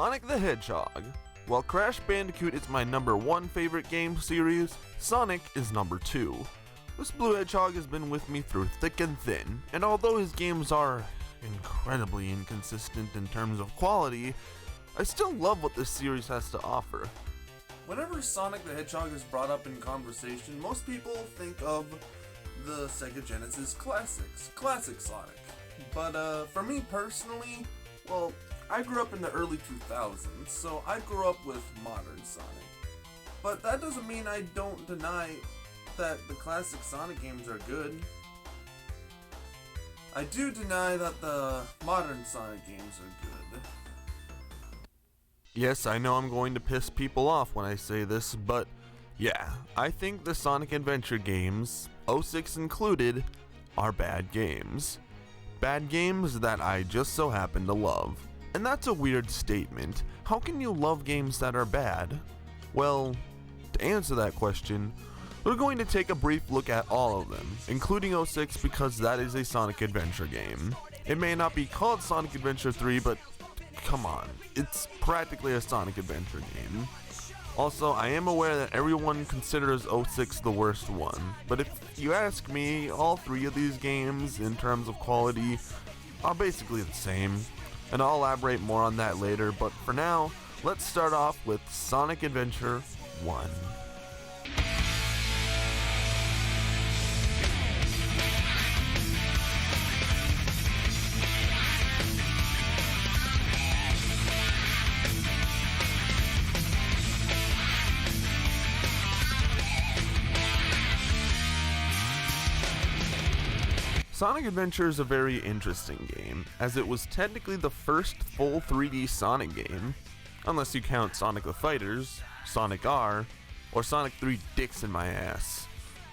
Sonic the Hedgehog. While Crash Bandicoot is my number 1 favorite game series, Sonic is number 2. This blue hedgehog has been with me through thick and thin, and although his games are incredibly inconsistent in terms of quality, I still love what this series has to offer. Whenever Sonic the Hedgehog is brought up in conversation, most people think of the Sega Genesis classic Sonic. But for me personally, well, I grew up in the early 2000s, so I grew up with modern Sonic. But that doesn't mean I don't deny that the classic Sonic games are good. I do deny that the modern Sonic games are good. Yes, I know I'm going to piss people off when I say this, but yeah, I think the Sonic Adventure games, 06 included, are bad games. Bad games that I just so happen to love. And that's a weird statement. How can you love games that are bad? Well, to answer that question, we're going to take a brief look at all of them, including 06 because that is a Sonic Adventure game. It may not be called Sonic Adventure 3, but come on, it's practically a Sonic Adventure game. Also, I am aware that everyone considers 06 the worst one, but if you ask me, all 3 of these games, in terms of quality, are basically the same. And I'll elaborate more on that later, but for now, let's start off with Sonic Adventure 1. Sonic Adventure is a very interesting game, as it was technically the first full 3D Sonic game, unless you count Sonic the Fighters, Sonic R, or Sonic 3 Dicks in My Ass.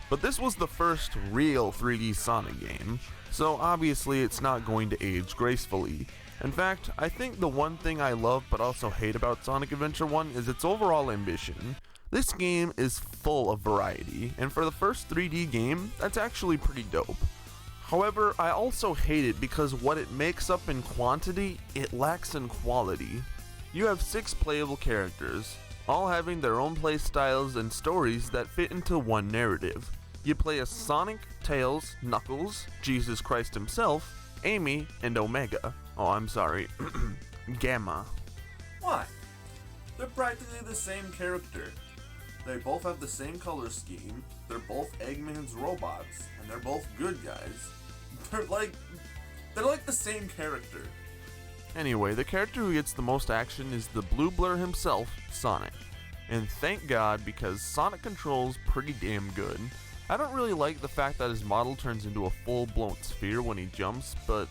But this was the first real 3D Sonic game, so obviously it's not going to age gracefully. In fact, I think the one thing I love but also hate about Sonic Adventure 1 is its overall ambition. This game is full of variety, and for the first 3D game, that's actually pretty dope. However, I also hate it because what it makes up in quantity, it lacks in quality. You have 6 playable characters, all having their own play styles and stories that fit into one narrative. You play as Sonic, Tails, Knuckles, Jesus Christ himself, Amy, and Omega. Oh, I'm sorry, Gamma. Why? They're practically the same character. They both have the same color scheme, they're both Eggman's robots, and they're both good guys. They're like the same character. Anyway, the character who gets the most action is the blue blur himself, Sonic. And thank God, because Sonic controls pretty damn good. I don't really like the fact that his model turns into a full-blown sphere when he jumps, but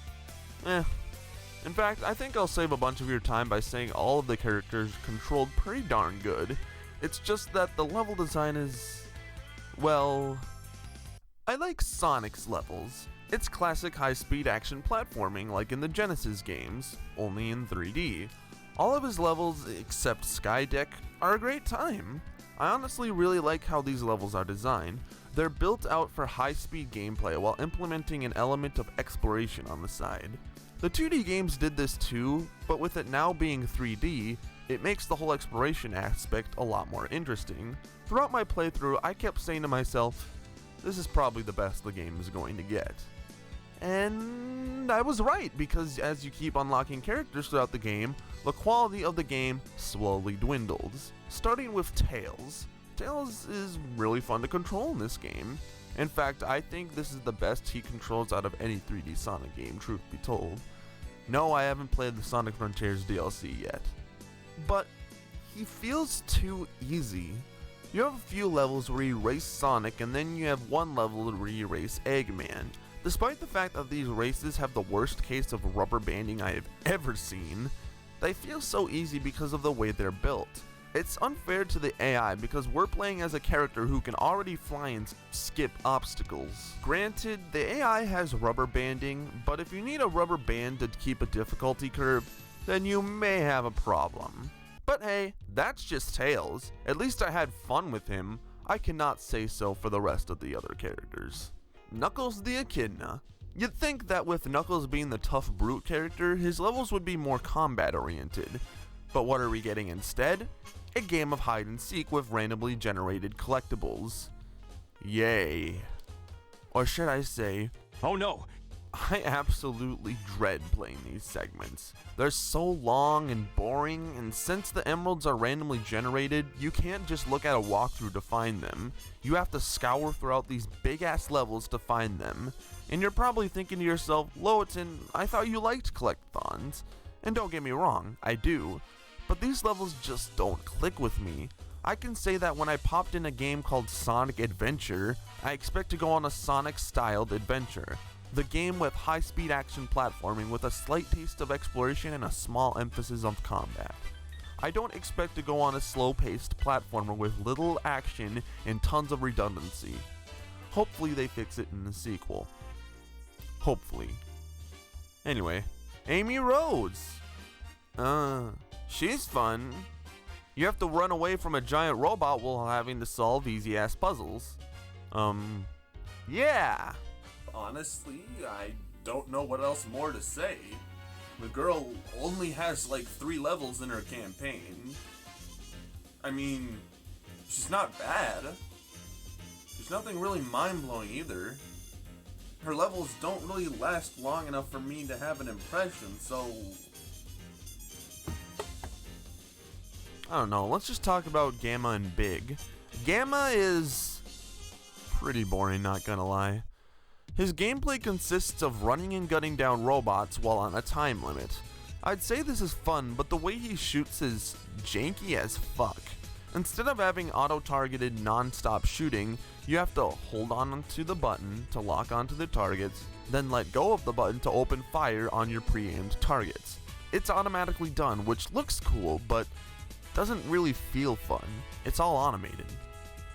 In fact, I think I'll save a bunch of your time by saying all of the characters controlled pretty darn good. It's just that the level design is, well, I like Sonic's levels. It's classic high-speed action platforming like in the Genesis games, only in 3D. All of his levels, except Skydeck, are a great time. I honestly really like how these levels are designed. They're built out for high-speed gameplay while implementing an element of exploration on the side. The 2D games did this too, but with it now being 3D, it makes the whole exploration aspect a lot more interesting. Throughout my playthrough, I kept saying to myself, this is probably the best the game is going to get. And I was right, because as you keep unlocking characters throughout the game, the quality of the game slowly dwindles. Starting with Tails. Tails is really fun to control in this game. In fact, I think this is the best he controls out of any 3D Sonic game, truth be told. No, I haven't played the Sonic Frontiers DLC yet. But he feels too easy. You have a few levels where you race Sonic, and then you have one level where you race Eggman. Despite the fact that these races have the worst case of rubber banding I have ever seen, they feel so easy because of the way they're built. It's unfair to the AI because we're playing as a character who can already fly and skip obstacles. Granted, the AI has rubber banding, but if you need a rubber band to keep a difficulty curve, then you may have a problem. But hey, that's just Tails. At least I had fun with him. I cannot say so for the rest of the other characters. Knuckles the Echidna. You'd think that with Knuckles being the tough brute character, his levels would be more combat oriented. But what are we getting instead? A game of hide and seek with randomly generated collectibles. Yay. Or should I say, oh no, I absolutely dread playing these segments. They're so long and boring, and since the emeralds are randomly generated, you can't just look at a walkthrough to find them. You have to scour throughout these big ass levels to find them. And you're probably thinking to yourself, Loaten, I thought you liked collectathons. And don't get me wrong, I do. But these levels just don't click with me. I can say that when I popped in a game called Sonic Adventure, I expect to go on a Sonic-styled adventure. The game with high-speed action platforming with a slight taste of exploration and a small emphasis on combat. I don't expect to go on a slow-paced platformer with little action and tons of redundancy. Hopefully they fix it in the sequel. Hopefully. Anyway, Amy Rose. She's fun. You have to run away from a giant robot while having to solve easy-ass puzzles. Yeah. Honestly, I don't know what else more to say. The girl only has like 3 levels in her campaign. I mean, she's not bad. There's nothing really mind-blowing either. Her levels don't really last long enough for me to have an impression, so I don't know, let's just talk about Gamma and Big. Gamma is pretty boring, not gonna lie. His gameplay consists of running and gunning down robots while on a time limit. I'd say this is fun, but the way he shoots is janky as fuck. Instead of having auto-targeted non-stop shooting, you have to hold on to the button to lock onto the targets, then let go of the button to open fire on your pre-aimed targets. It's automatically done, which looks cool, but doesn't really feel fun. It's all automated.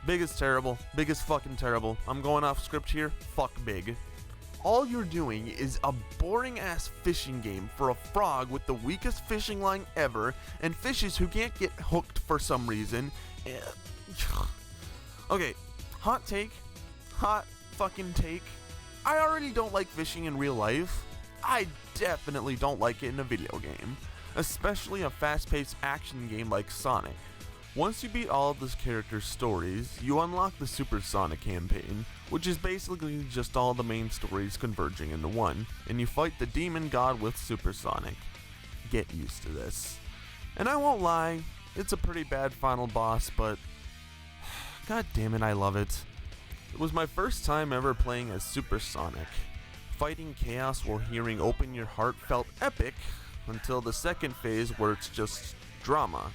Big is terrible. Big is fucking terrible. I'm going off script here. Fuck Big. All you're doing is a boring ass fishing game for a frog with the weakest fishing line ever and fishes who can't get hooked for some reason. Okay, hot take. Hot fucking take. I already don't like fishing in real life. I definitely don't like it in a video game. Especially a fast-paced action game like Sonic. Once you beat all of this character's stories, you unlock the Super Sonic campaign, which is basically just all the main stories converging into one, and you fight the demon god with Super Sonic. Get used to this. And I won't lie, it's a pretty bad final boss, but god damn it, I love it. It was my first time ever playing as Super Sonic. Fighting chaos while hearing Open Your Heart felt epic, until the second phase where it's just drama.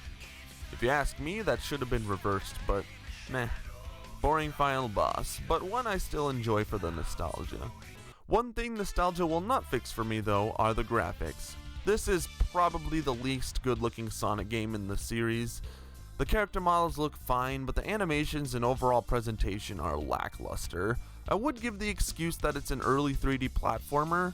If you ask me, that should have been reversed, but meh. Boring final boss, but one I still enjoy for the nostalgia. One thing nostalgia will not fix for me though are the graphics. This is probably the least good looking Sonic game in the series. The character models look fine, but the animations and overall presentation are lackluster. I would give the excuse that it's an early 3D platformer,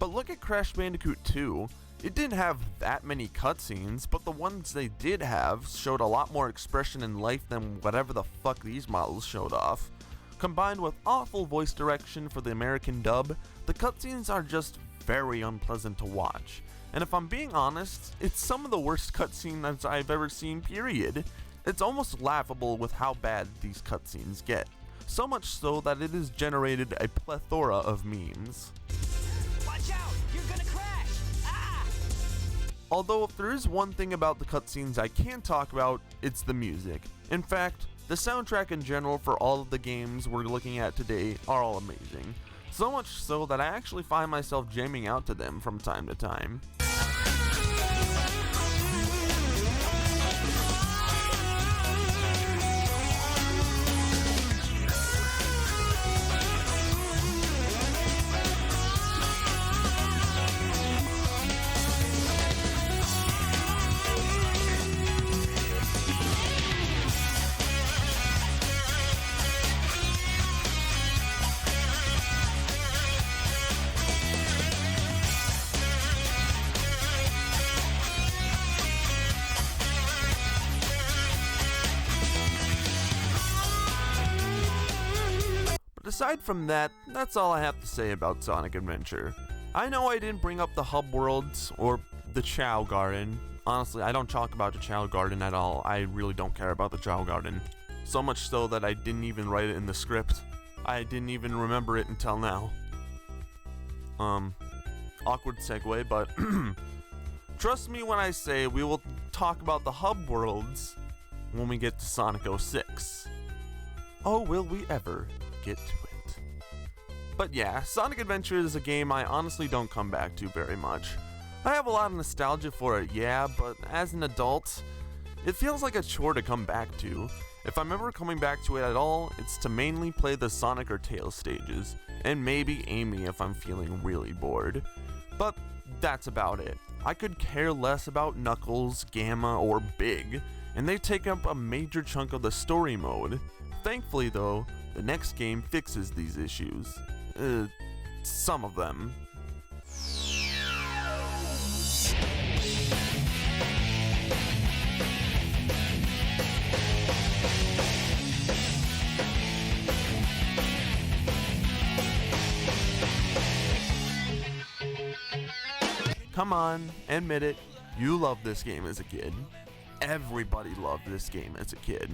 but look at Crash Bandicoot 2. It didn't have that many cutscenes, but the ones they did have showed a lot more expression and life than whatever the fuck these models showed off. Combined with awful voice direction for the American dub, the cutscenes are just very unpleasant to watch. And if I'm being honest, it's some of the worst cutscenes I've ever seen, period. It's almost laughable with how bad these cutscenes get. So much so that it has generated a plethora of memes. watch out, you're gonna crash! Although if there is one thing about the cutscenes I can talk about, it's the music. In fact, the soundtrack in general for all of the games we're looking at today are all amazing. So much so that I actually find myself jamming out to them from time to time. Aside from that, that's all I have to say about Sonic Adventure. I know I didn't bring up the hub worlds or the Chow Garden. Honestly, I don't talk about the Child Garden at all. I really don't care about the Child Garden. So much so that I didn't even write it in the script. I didn't even remember it until now. Awkward segue, but trust me when I say we will talk about the hub worlds when we get to Sonic 06. Oh, will we ever get to it? But yeah, Sonic Adventure is a game I honestly don't come back to very much. I have a lot of nostalgia for it, yeah, but as an adult, it feels like a chore to come back to. If I'm ever coming back to it at all, it's to mainly play the Sonic or Tails stages, and maybe Amy if I'm feeling really bored. But that's about it. I could care less about Knuckles, Gamma, or Big, and they take up a major chunk of the story mode. Thankfully though, the next game fixes these issues. Some of them. Come on, admit it, you loved this game as a kid. Everybody loved this game as a kid.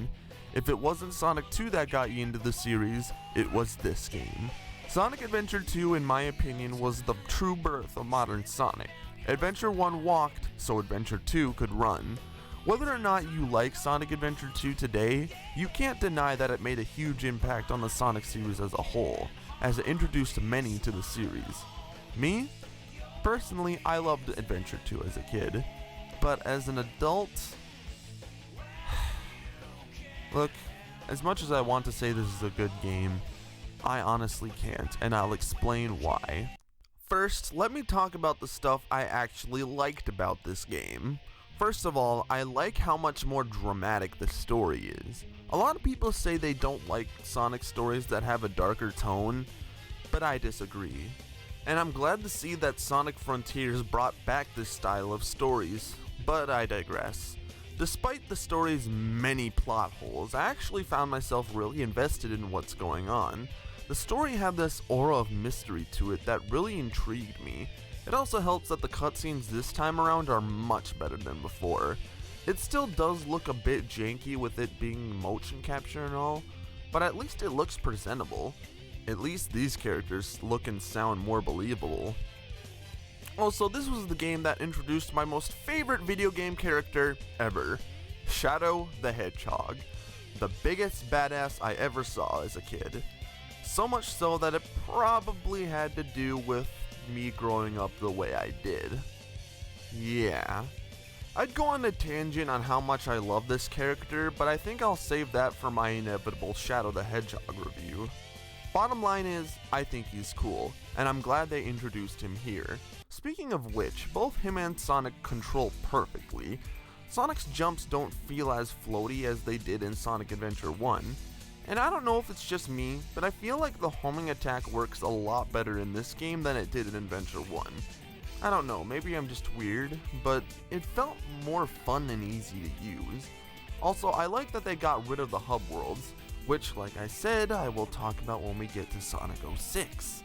If it wasn't Sonic 2 that got you into the series, it was this game. Sonic Adventure 2, in my opinion, was the true birth of modern Sonic. Adventure 1 walked, so Adventure 2 could run. Whether or not you like Sonic Adventure 2 today, you can't deny that it made a huge impact on the Sonic series as a whole, as it introduced many to the series. Me? Personally, I loved Adventure 2 as a kid, but as an adult... Look, as much as I want to say this is a good game, I honestly can't, and I'll explain why. First, let me talk about the stuff I actually liked about this game. First of all, I like how much more dramatic the story is. A lot of people say they don't like Sonic stories that have a darker tone, but I disagree. And I'm glad to see that Sonic Frontiers brought back this style of stories, but I digress. Despite the story's many plot holes, I actually found myself really invested in what's going on. The story had this aura of mystery to it that really intrigued me. It also helps that the cutscenes this time around are much better than before. It still does look a bit janky with it being motion capture and all, but at least it looks presentable. At least these characters look and sound more believable. Also, this was the game that introduced my most favorite video game character ever, Shadow the Hedgehog. The biggest badass I ever saw as a kid. So much so that it probably had to do with me growing up the way I did. Yeah. I'd go on a tangent on how much I love this character, but I think I'll save that for my inevitable Shadow the Hedgehog review. Bottom line is, I think he's cool, and I'm glad they introduced him here. Speaking of which, both him and Sonic control perfectly. Sonic's jumps don't feel as floaty as they did in Sonic Adventure 1, and I don't know if it's just me, but I feel like the homing attack works a lot better in this game than it did in Adventure 1. I don't know, maybe I'm just weird, but it felt more fun and easy to use. Also, I like that they got rid of the hub worlds, which, like I said, I will talk about when we get to Sonic 06.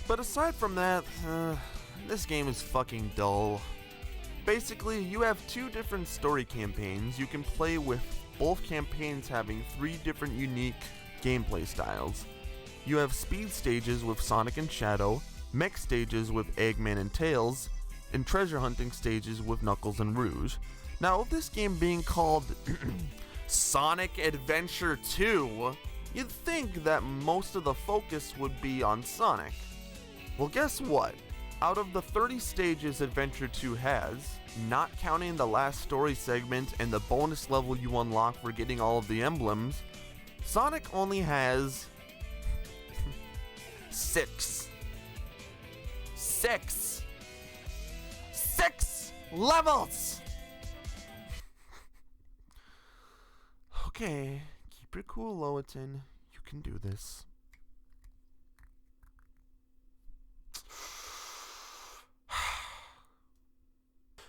But aside from that, this game is fucking dull. Basically, you have two different story campaigns you can play with, both campaigns having 3 different unique gameplay styles. You have speed stages with Sonic and Shadow, mech stages with Eggman and Tails, and treasure hunting stages with Knuckles and Rouge. Now, with this game being called Sonic Adventure 2, you'd think that most of the focus would be on Sonic. Well, guess what? Out of the 30 stages Adventure 2 has, not counting the last story segment and the bonus level you unlock for getting all of the emblems, Sonic only has 6 levels! Okay, keep your cool, Loaten. You can do this.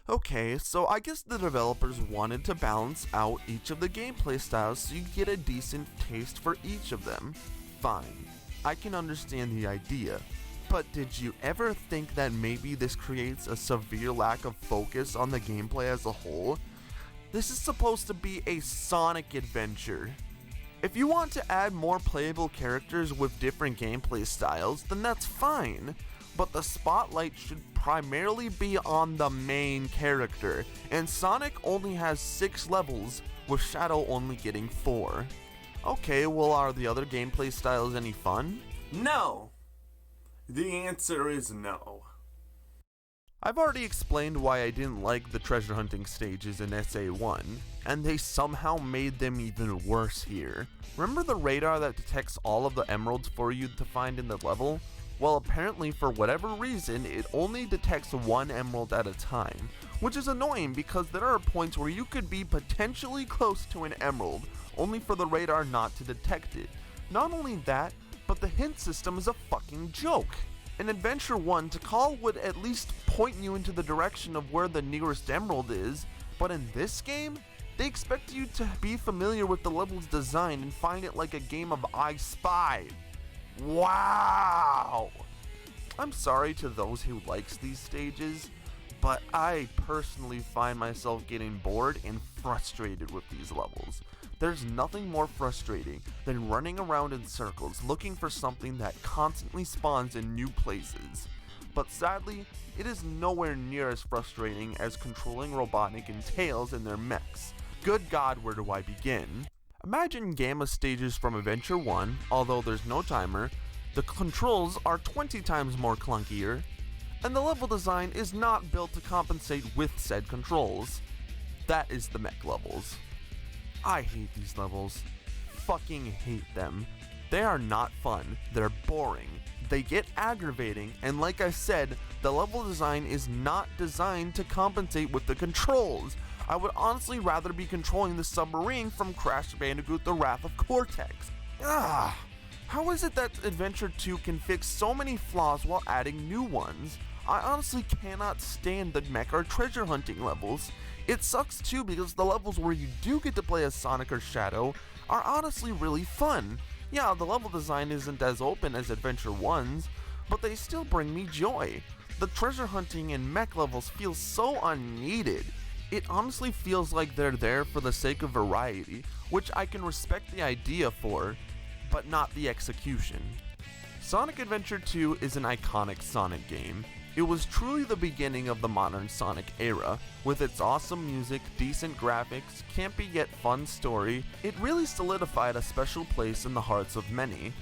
Okay, so I guess the developers wanted to balance out each of the gameplay styles so you get a decent taste for each of them. Fine, I can understand the idea. But did you ever think that maybe this creates a severe lack of focus on the gameplay as a whole? This is supposed to be a Sonic adventure. If you want to add more playable characters with different gameplay styles, then that's fine. But the spotlight should primarily be on the main character, and Sonic only has 6 levels, with Shadow only getting 4. Okay, well, are the other gameplay styles any fun? No! The answer is no. I've already explained why I didn't like the treasure hunting stages in SA1, and they somehow made them even worse here. Remember the radar that detects all of the emeralds for you to find in the level? Well, apparently for whatever reason, it only detects 1 emerald at a time, which is annoying because there are points where you could be potentially close to an emerald, only for the radar not to detect it. Not only that, but the hint system is a fucking joke. In Adventure 1, Tikal would at least point you into the direction of where the nearest emerald is, but in this game, they expect you to be familiar with the level's design and find it like a game of I Spy. Wow! I'm sorry to those who likes these stages, but I personally find myself getting bored and frustrated with these levels. There's nothing more frustrating than running around in circles looking for something that constantly spawns in new places. But sadly, it is nowhere near as frustrating as controlling Robotnik and Tails in their mechs. Good God, where do I begin? Imagine Gamma stages from Adventure 1, although there's no timer, the controls are 20 times more clunkier, and the level design is not built to compensate with said controls. That is the mech levels. I hate these levels. Fucking hate them. They are not fun, they're boring, they get aggravating, and like I said, the level design is not designed to compensate with the controls. I would honestly rather be controlling the submarine from Crash Bandicoot: The Wrath of Cortex. How is it that Adventure 2 can fix so many flaws while adding new ones? I honestly cannot stand the mech or treasure hunting levels. It sucks too because the levels where you do get to play as Sonic or Shadow are honestly really fun. Yeah, the level design isn't as open as Adventure 1's, but they still bring me joy. The treasure hunting and mech levels feel so unneeded. It honestly feels like they're there for the sake of variety, which I can respect the idea for, but not the execution. Sonic Adventure 2 is an iconic Sonic game. It was truly the beginning of the modern Sonic era. With its awesome music, decent graphics, campy yet fun story, it really solidified a special place in the hearts of many.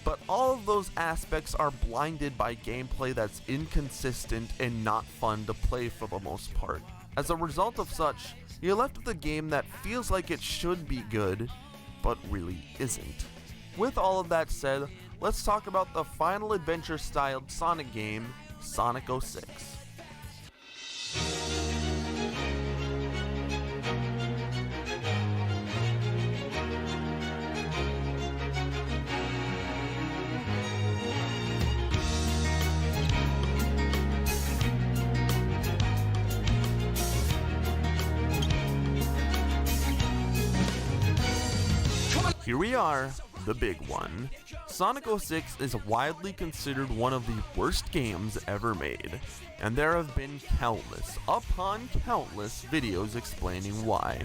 But all of those aspects are blinded by gameplay that's inconsistent and not fun to play for the most part. As a result of such, you're left with a game that feels like it should be good, but really isn't. With all of that said, let's talk about the final adventure-styled Sonic game, Sonic 06. Here we are, the big one. Sonic 06 is widely considered one of the worst games ever made, and there have been countless upon countless videos explaining why.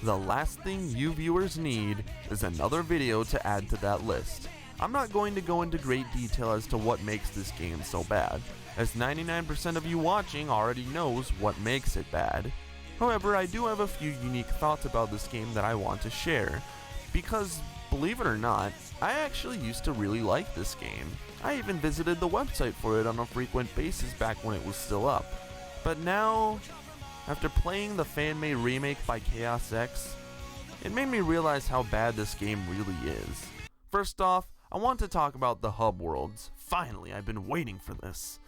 The last thing you viewers need is another video to add to that list. I'm not going to go into great detail as to what makes this game so bad, as 99% of you watching already knows what makes it bad. However, I do have a few unique thoughts about this game that I want to share. Because, believe it or not, I actually used to really like this game. I even visited the website for it on a frequent basis back when it was still up. But now, after playing the fan-made remake by Chaos X, it made me realize how bad this game really is. First off, I want to talk about the hub worlds. Finally, I've been waiting for this.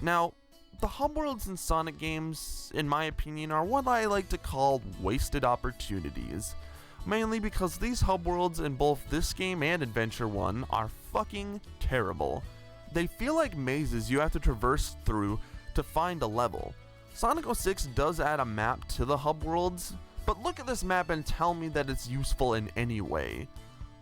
Now, the hub worlds in Sonic games, in my opinion, are what I like to call wasted opportunities. Mainly because these hub worlds in both this game and Adventure 1 are fucking terrible. They feel like mazes you have to traverse through to find a level. Sonic 06 does add a map to the hub worlds, but look at this map and tell me that it's useful in any way.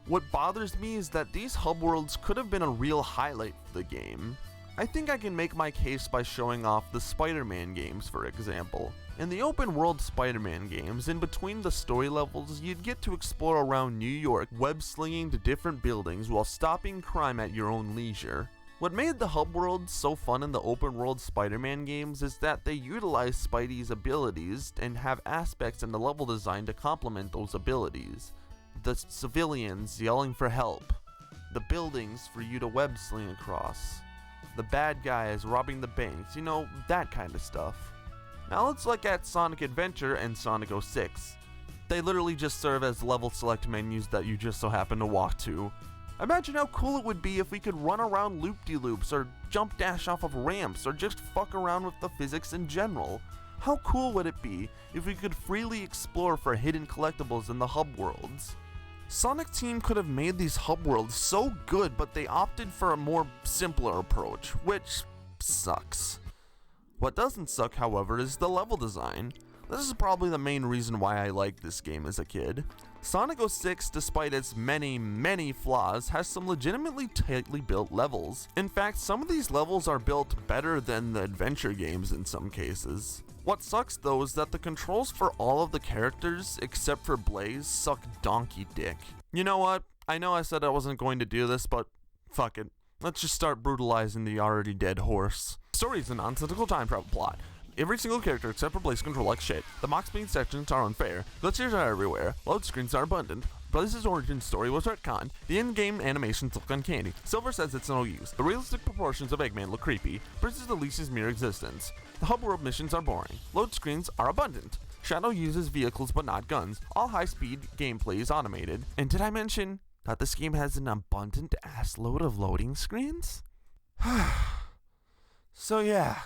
What bothers me is that these hub worlds could have been a real highlight for the game. I think I can make my case by showing off the Spider-Man games, for example. In the open-world Spider-Man games, in between the story levels, you'd get to explore around New York, web-slinging to different buildings while stopping crime at your own leisure. What made the hub worlds so fun in the open-world Spider-Man games is that they utilize Spidey's abilities and have aspects in the level design to complement those abilities. The civilians yelling for help, the buildings for you to web-sling across, the bad guys robbing the banks, you know, that kind of stuff. Now let's look at Sonic Adventure and Sonic 06. They literally just serve as level select menus that you just so happen to walk to. Imagine how cool it would be if we could run around loop-de-loops or jump dash off of ramps or just fuck around with the physics in general. How cool would it be if we could freely explore for hidden collectibles in the hub worlds? Sonic Team could have made these hub worlds so good, but they opted for a more simpler approach, which sucks. What doesn't suck, however, is the level design. This is probably the main reason why I liked this game as a kid. Sonic 06, despite its many flaws, has some legitimately tightly built levels. In fact, some of these levels are built better than the adventure games in some cases. What sucks though is that the controls for all of the characters, except for Blaze, suck donkey dick. You know what? I know I said I wasn't going to do this, but fuck it. Let's just start brutalizing the already dead horse. The story is a nonsensical time travel plot. Every single character except for Blaze control like shit. The mock speed sections are unfair. Glitches are everywhere. Load screens are abundant. Blaze's origin story was retconned. The in-game animations look uncanny. Silver says it's no use. The realistic proportions of Eggman look creepy. Princess Alicia's mere existence. The hub world missions are boring. Load screens are abundant. Shadow uses vehicles but not guns. All high-speed gameplay is automated. And did I mention that this game has an abundant ass load of loading screens? So yeah.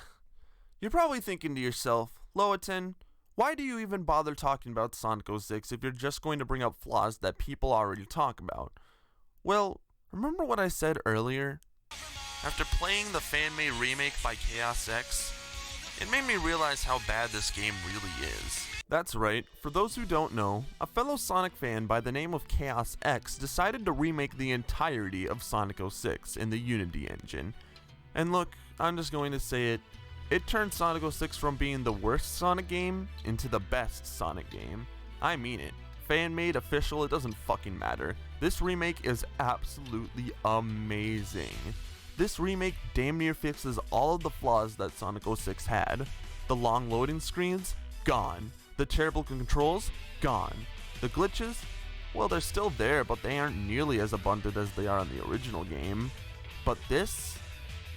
You're probably thinking to yourself, Loaten, why do you even bother talking about Sonic 06 if you're just going to bring up flaws that people already talk about? Well, remember what I said earlier? After playing the fan-made remake by Chaos X, it made me realize how bad this game really is. That's right, for those who don't know, a fellow Sonic fan by the name of Chaos X decided to remake the entirety of Sonic 06 in the Unity engine. And look, I'm just going to say it. It turned Sonic 06 from being the worst Sonic game into the best Sonic game. I mean it. Fan-made, official, it doesn't fucking matter. This remake is absolutely amazing. This remake damn near fixes all of the flaws that Sonic 06 had. The long loading screens? Gone. The terrible controls? Gone. The glitches? Well, they're still there, but they aren't nearly as abundant as they are in the original game. But this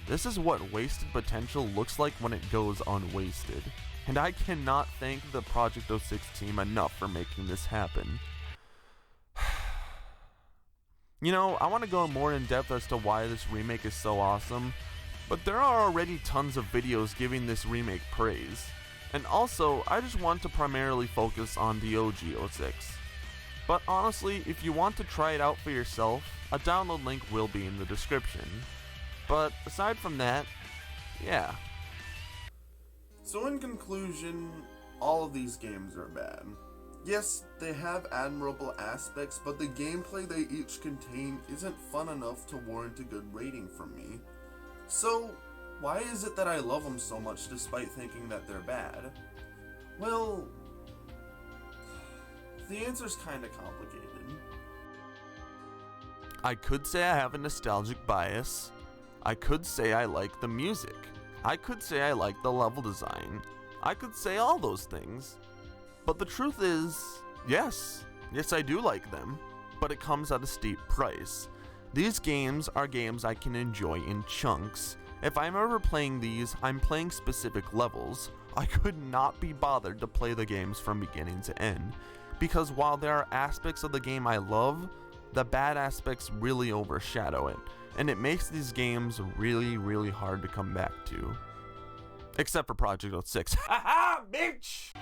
is what wasted potential looks like when it goes unwasted. And I cannot thank the Project 06 team enough for making this happen. You know, I want to go more in depth as to why this remake is so awesome, but there are already tons of videos giving this remake praise. And also, I just want to primarily focus on the OG 06. But honestly, if you want to try it out for yourself, a download link will be in the description. But aside from that, yeah. So in conclusion, all of these games are bad. Yes, they have admirable aspects, but the gameplay they each contain isn't fun enough to warrant a good rating from me. So, why is it that I love them so much despite thinking that they're bad? Well, the answer's kinda complicated. I could say I have a nostalgic bias. I could say I like the music. I could say I like the level design. I could say all those things. But the truth is, yes I do like them, but it comes at a steep price. These games are games I can enjoy in chunks. If I'm ever playing these, I'm playing specific levels. I could not be bothered to play the games from beginning to end, because while there are aspects of the game I love, the bad aspects really overshadow it. And it makes these games really hard to come back to. Except for Project 06. Haha, bitch!